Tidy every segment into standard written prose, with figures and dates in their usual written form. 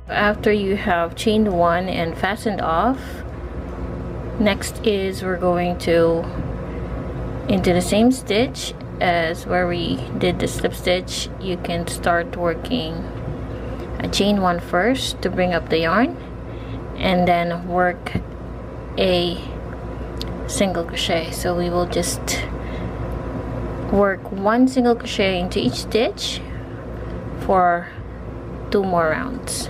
After you have chained one and fastened off, next is we're going to into the same stitch as where we did the slip stitch. You can start working a chain one first to bring up the yarn, and then work a single crochet. So we will just work one single crochet into each stitch for 2 more rounds.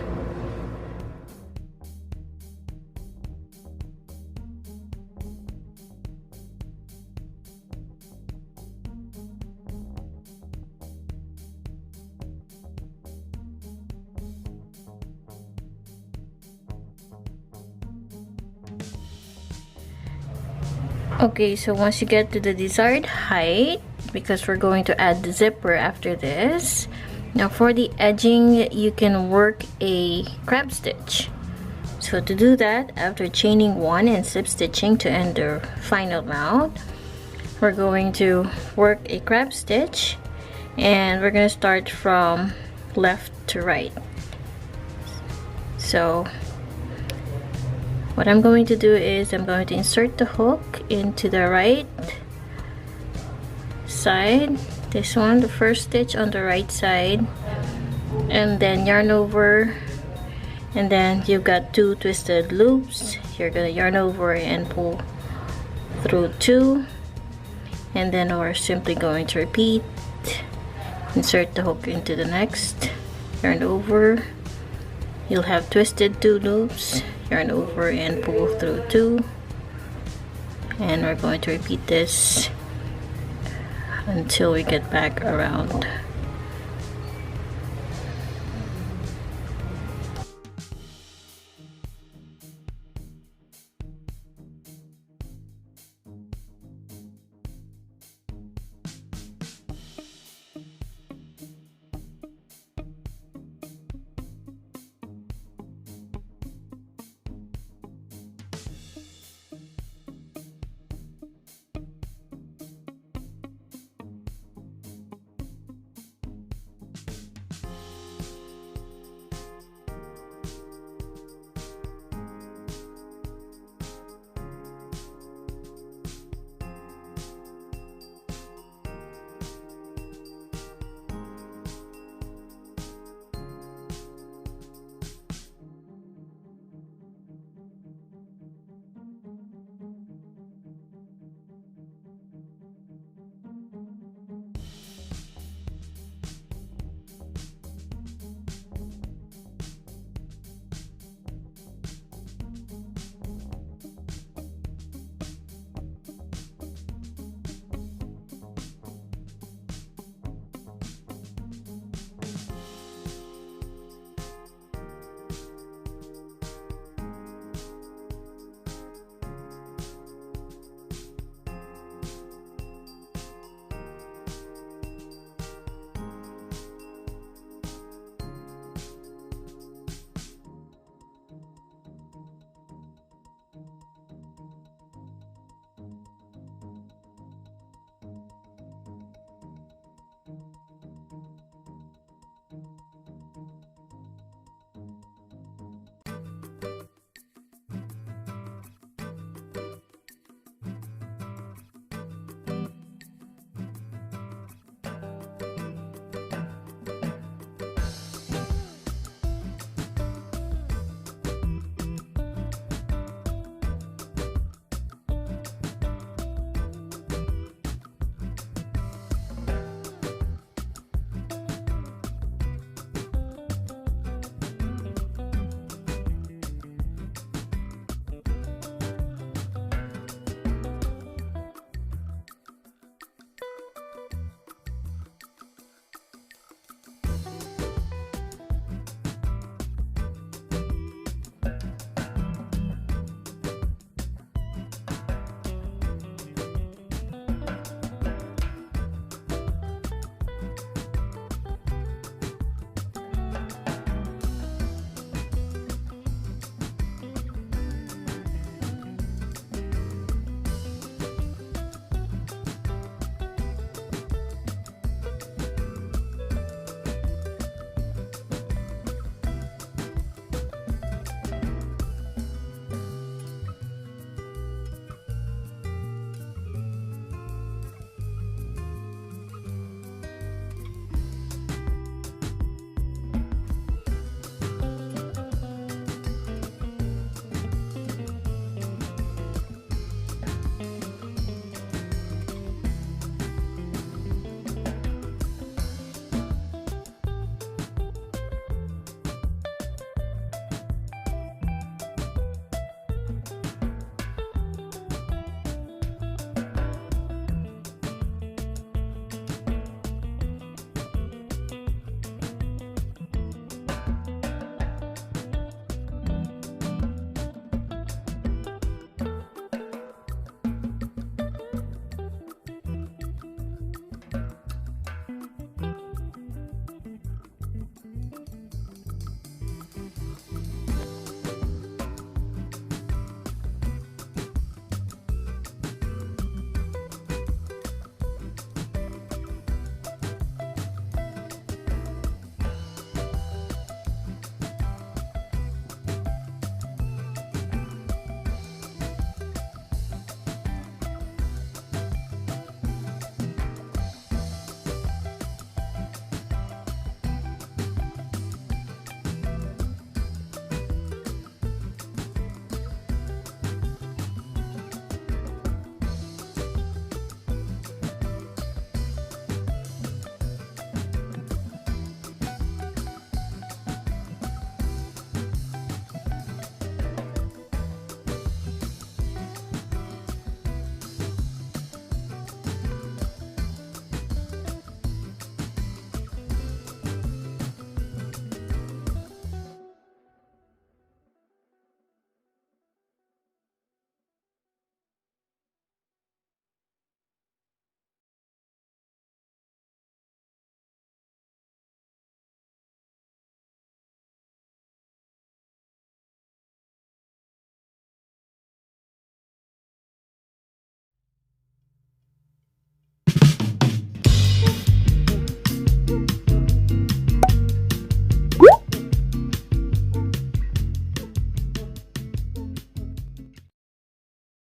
Okay, so once you get to the desired height, because we're going to add the zipper after this, now for the edging you can work a crab stitch. So to do that, after chaining one and slip stitching to end the final round, we're going to work a crab stitch, and we're going to start from left to right. So what I'm going to do is I'm going to insert the hook into the right side, this one, the first stitch on the right side, and then yarn over, and then you've got 2 twisted loops. You're gonna yarn over and pull through 2, and then we're simply going to repeat. Insert the hook into the next, yarn over, you'll have twisted 2 loops, yarn over and pull through 2, and we're going to repeat this until we get back around